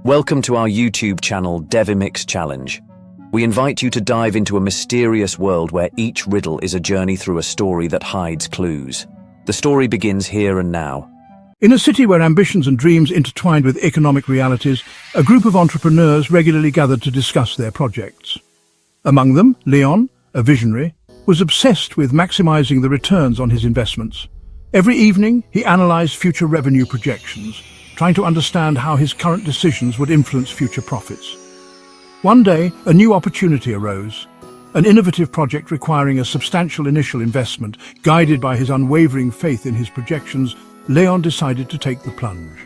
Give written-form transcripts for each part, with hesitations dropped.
Welcome to our YouTube channel 𝐷𝐵𝐚𝐿. We invite you to dive into a mysterious world where each riddle is a journey through a story that hides clues. The story begins here and now. In a city where ambitions and dreams intertwined with economic realities, a group of entrepreneurs regularly gathered to discuss their projects. Among them, Leon, a visionary, was obsessed with maximizing the returns on his investments. Every evening, he analyzed future revenue projections, trying to understand how his current decisions would influence future profits. One day, a new opportunity arose. An innovative project requiring a substantial initial investment. Guided by his unwavering faith in his projections, Leon decided to take the plunge.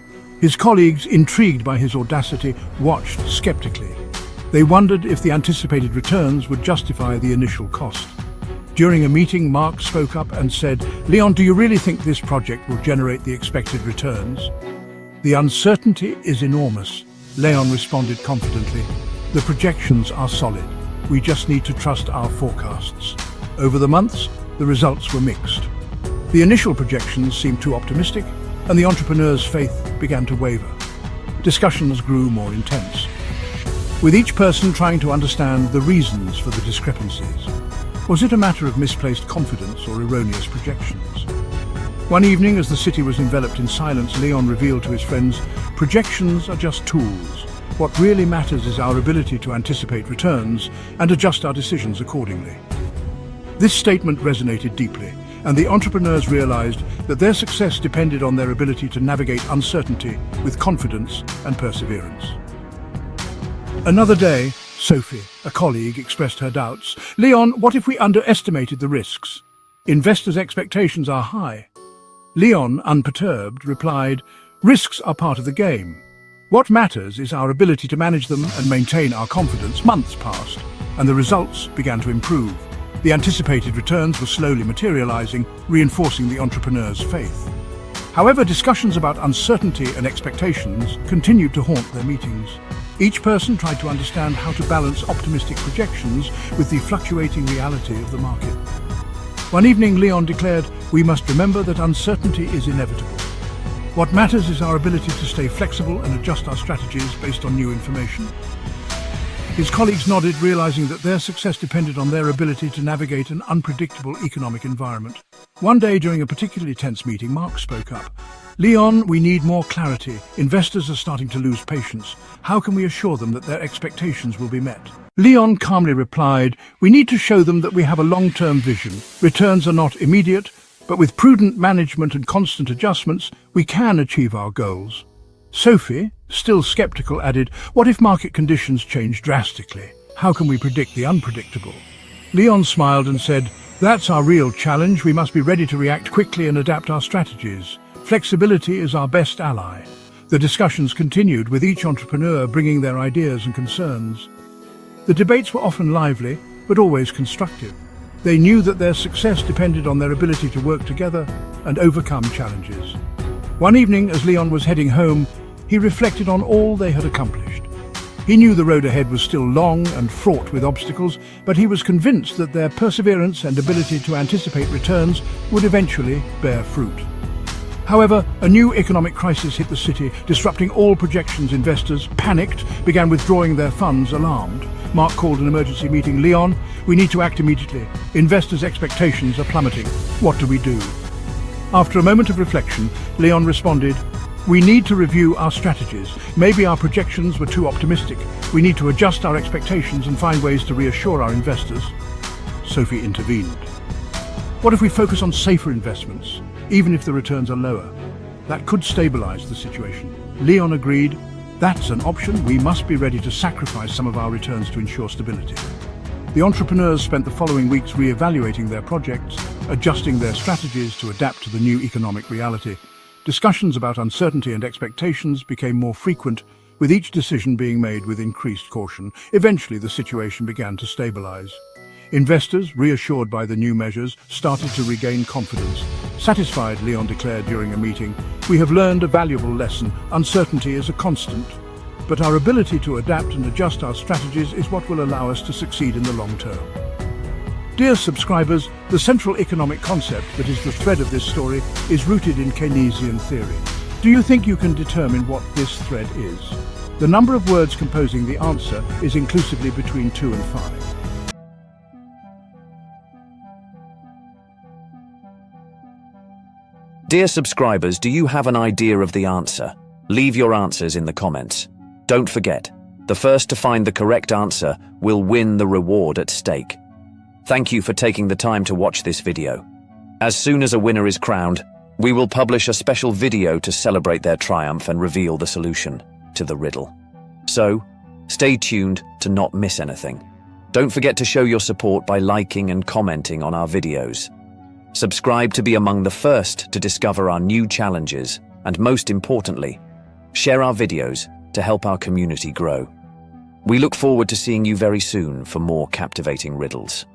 His colleagues, intrigued by his audacity, watched skeptically. They wondered if the anticipated returns would justify the initial cost. During a meeting, Mark spoke up and said, "Leon, do you really think this project will generate the expected returns?" "The uncertainty is enormous," Leon responded confidently. "The projections are solid. We just need to trust our forecasts." Over the months, the results were mixed. The initial projections seemed too optimistic, and the entrepreneur's faith began to waver. Discussions grew more intense, with each person trying to understand the reasons for the discrepancies. Was it a matter of misplaced confidence or erroneous projections? One evening, as the city was enveloped in silence, Leon revealed to his friends, "Projections are just tools. What really matters is our ability to anticipate returns and adjust our decisions accordingly." This statement resonated deeply, and the entrepreneurs realized that their success depended on their ability to navigate uncertainty with confidence and perseverance. Another day, Sophie, a colleague, expressed her doubts. "Leon, what if we underestimated the risks? Investors' expectations are high." Leon, unperturbed, replied, "Risks are part of the game. What matters is our ability to manage them and maintain our confidence." Months passed, and the results began to improve. The anticipated returns were slowly materializing, reinforcing the entrepreneur's faith. However, discussions about uncertainty and expectations continued to haunt their meetings. Each person tried to understand how to balance optimistic projections with the fluctuating reality of the market. One evening, Leon declared, "We must remember that uncertainty is inevitable. What matters is our ability to stay flexible and adjust our strategies based on new information." His colleagues nodded, realizing that their success depended on their ability to navigate an unpredictable economic environment. One day, during a particularly tense meeting, Mark spoke up. "Leon, we need more clarity. Investors are starting to lose patience. How can we assure them that their expectations will be met?" Leon calmly replied, "We need to show them that we have a long-term vision. Returns are not immediate, but with prudent management and constant adjustments, we can achieve our goals." Sophie, still skeptical, added, "What if market conditions change drastically? How can we predict the unpredictable?" Leon smiled and said, "That's our real challenge. We must be ready to react quickly and adapt our strategies. Flexibility is our best ally." The discussions continued, with each entrepreneur bringing their ideas and concerns. The debates were often lively, but always constructive. They knew that their success depended on their ability to work together and overcome challenges. One evening, as Leon was heading home, he reflected on all they had accomplished. He knew the road ahead was still long and fraught with obstacles, but he was convinced that their perseverance and ability to anticipate returns would eventually bear fruit. However, a new economic crisis hit the city, disrupting all projections. Investors, panicked, began withdrawing their funds, alarmed. Mark called an emergency meeting. "Leon, we need to act immediately. Investors' expectations are plummeting. What do we do?" After a moment of reflection, Leon responded, "We need to review our strategies. Maybe our projections were too optimistic. We need to adjust our expectations and find ways to reassure our investors." Sophie intervened. "What if we focus on safer investments, even if the returns are lower? That could stabilize the situation." Leon agreed. "That's an option. We must be ready to sacrifice some of our returns to ensure stability." The entrepreneurs spent the following weeks re-evaluating their projects, adjusting their strategies to adapt to the new economic reality. Discussions about uncertainty and expectations became more frequent, with each decision being made with increased caution. Eventually, the situation began to stabilize. Investors, reassured by the new measures, started to regain confidence. Satisfied, Leon declared during a meeting, "We have learned a valuable lesson. Uncertainty is a constant, but our ability to adapt and adjust our strategies is what will allow us to succeed in the long term." Dear subscribers, the central economic concept that is the thread of this story is rooted in Keynesian theory. Do you think you can determine what this thread is? The number of words composing the answer is inclusively between 2 and 5. Dear subscribers, do you have an idea of the answer? Leave your answers in the comments. Don't forget, the first to find the correct answer will win the reward at stake. Thank you for taking the time to watch this video. As soon as a winner is crowned, we will publish a special video to celebrate their triumph and reveal the solution to the riddle. So, stay tuned to not miss anything. Don't forget to show your support by liking and commenting on our videos. Subscribe to be among the first to discover our new challenges, and most importantly, share our videos to help our community grow. We look forward to seeing you very soon for more captivating riddles.